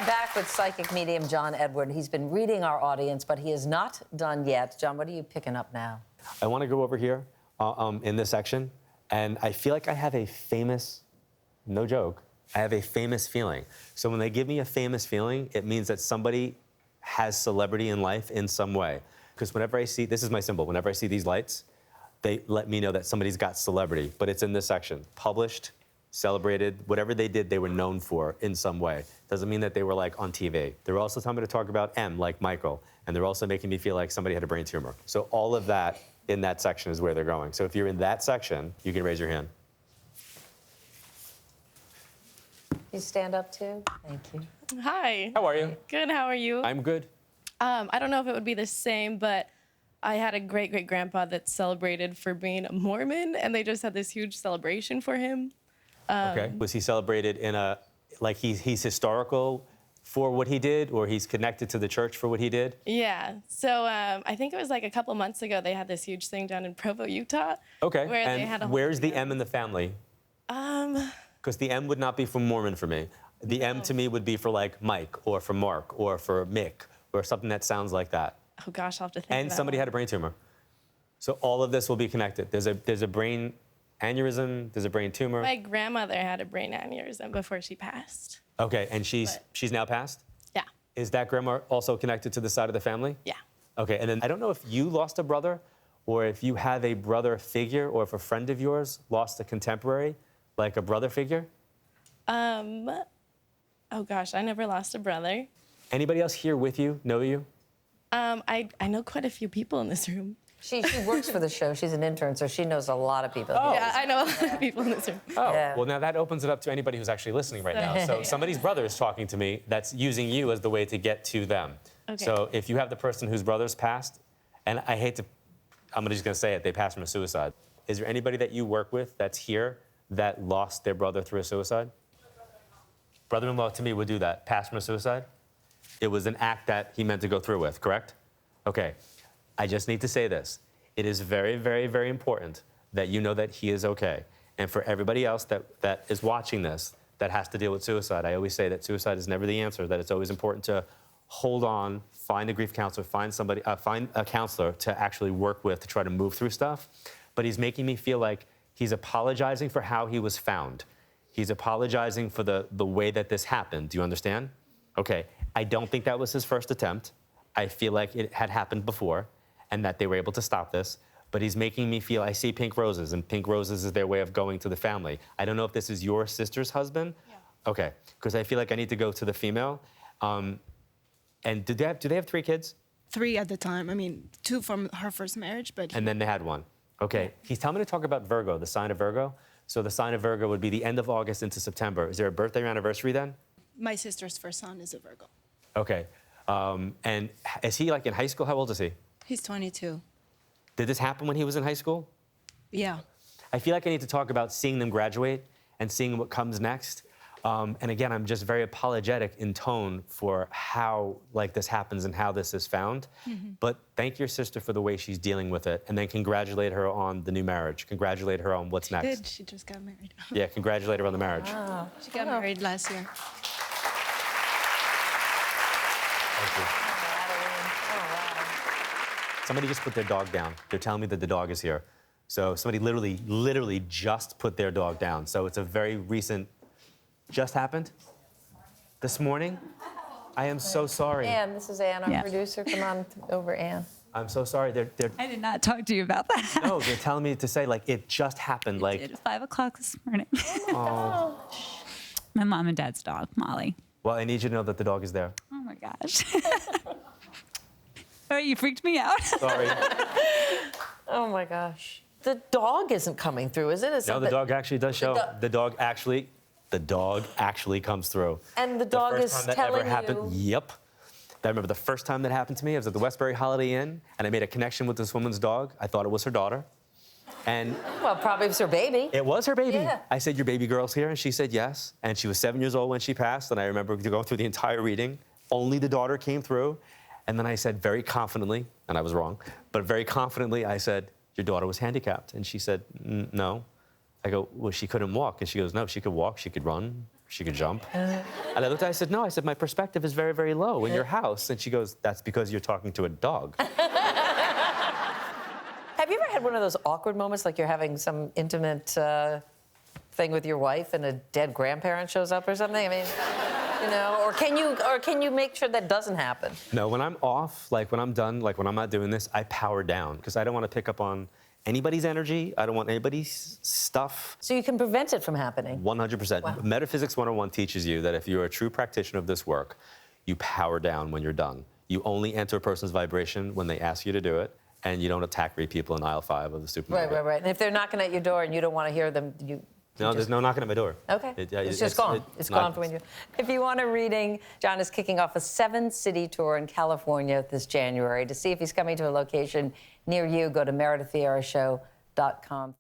back with psychic medium John Edward. He's been reading our audience, but he is not done yet. John, what are you picking up now? I want to go over here in this section, and I feel like I have a famous, no joke, I have a famous feeling. So when they give me a famous feeling, it means that somebody has celebrity in life in some way. Because whenever I see, this is my symbol, whenever I see these lights, they let me know that somebody's got celebrity, but it's in this section. Published, celebrated, whatever they did, they were known for in some way. Doesn't mean that they were like on TV. They're also telling me to talk about M, like Michael, and they're also making me feel like somebody had a brain tumor. So all of that in that section is where they're going. So if you're in that section, you can raise your hand. You stand up too? Thank you. Hi. How are you? Good, how are you? I'm good. I don't know if it would be the same, but I had a great-great-grandpa that's celebrated for being a Mormon, and they just had this huge celebration for him. Okay. Was he celebrated in a, like he's historical for what he did, or he's connected to the church for what he did? Yeah. So I think it was like a couple months ago, they had this huge thing down in Provo, Utah. Okay. Where and they had a whole where's the thing. M in the family? Because the M would not be for Mormon for me. The M to me would be for like Mike, or for Mark, or for Mick, or something that sounds like that. Oh gosh, I'll have to think And about somebody that. had a brain tumor. So all of this will be connected. There's a brain aneurysm, there's a brain tumor. My grandmother had a brain aneurysm before she passed. Okay, and she's now passed? Yeah. Is that grandma also connected to the side of the family? Yeah. Okay, and then I don't know if you lost a brother, or if you have a brother figure, or if a friend of yours lost a contemporary, like a brother figure? Oh gosh, I never lost a brother. Anybody else here with you, know you? I know quite a few people in this room. She works for the show. She's an intern, so she knows a lot of people. Oh. Yeah, I know a lot of people in this room. Oh, Yeah. well, now that opens it up to anybody who's actually listening right now. So somebody's brother is talking to me that's using you as the way to get to them. Okay. So if you have the person whose brother's passed, and I hate to, I'm just gonna say it, they passed from a suicide. Is there anybody that you work with that's here that lost their brother through a suicide? Brother-in-law to me would do that, pass from a suicide. It was an act that he meant to go through with, correct? Okay, I just need to say this. It is very, very, very important that you know that he is okay. And for everybody else that is watching this that has to deal with suicide, I always say that suicide is never the answer, that it's always important to hold on, find a grief counselor, find somebody, find a counselor to actually work with to try to move through stuff. But he's making me feel like he's apologizing for how he was found. He's apologizing for the way that this happened. Do you understand? Okay, I don't think that was his first attempt. I feel like it had happened before and that they were able to stop this. But he's making me feel, I see pink roses, and pink roses is their way of going to the family. I don't know if this is your sister's husband. Yeah. Okay, because I feel like I need to go to the female. And do they have 3 kids? 3 at the time. I mean, 2 from her first marriage, but... And then they had 1. Okay, he's telling me to talk about Virgo, the sign of Virgo. So the sign of Virgo would be the end of August into September. Is there a birthday or anniversary then? My sister's first son is a Virgo. Okay, and is he like in high school? How old is he? He's 22. Did this happen when he was in high school? Yeah. I feel like I need to talk about seeing them graduate and seeing what comes next. And again, I'm just very apologetic in tone for how like this happens and how this is found. But thank your sister for the way she's dealing with it, and then congratulate her on the new marriage. Congratulate her on what's next. She just got married. Yeah, congratulate her on the marriage. Wow. She got married last year. Thank you. Somebody just put their dog down. They're telling me that the dog is here. So somebody literally just put their dog down. So it's a very recent, just happened? This morning? I am so sorry. Ann, this is Ann, our Yeah. producer. Come on over, Ann. I'm so sorry. They're I did not talk to you about that. no, they're telling me to say like it just happened. Like It was 5 o'clock this morning. oh. My mom and dad's dog, Molly. Well, I need you to know that the dog is there. Oh my gosh. Oh, you freaked me out. Sorry. Oh my gosh. The dog isn't coming through, is it? Is No, it the dog actually does show. do- The dog actually comes through. And the dog first is time that telling ever happened. you. Yep. I remember the first time that happened to me. I was at the Westbury Holiday Inn, and I made a connection with this woman's dog. I thought it was her daughter, and Well, probably it was her baby. it was her baby. Yeah. I said, "Your baby girl's here," and she said yes. And she was 7 years old when she passed. And I remember going through the entire reading. Only the daughter came through, and then I said very confidently, and I was wrong, but very confidently, I said, "Your daughter was handicapped," and she said, "No." I go, "Well, she couldn't walk," and she goes, "No, she could walk, she could run." she could jump. And I looked at her, I said, no, I said, my perspective is very, very low in your house. And she goes, that's because you're talking to a dog. Have you ever had one of those awkward moments, like you're having some intimate thing with your wife and a dead grandparent shows up or something? I mean, you know, or can you make sure that doesn't happen? No, when I'm off, like when I'm done, like when I'm not doing this, I power down because I don't want to pick up on anybody's energy. I don't want anybody's stuff. So you can prevent it from happening. 100%. Wow. Metaphysics 101 teaches you that if you're a true practitioner of this work, you power down when you're done. You only enter a person's vibration when they ask you to do it, and you don't attack people in aisle 5 of the supermarket. Right. And if they're knocking at your door and you don't want to hear them, No, there's no knocking at my door. Okay. It's just gone. It's gone from when you. If you want a reading, John is kicking off a 7-city tour in California this January. To see if he's coming to a location near you, go to meredithvieirashow.com.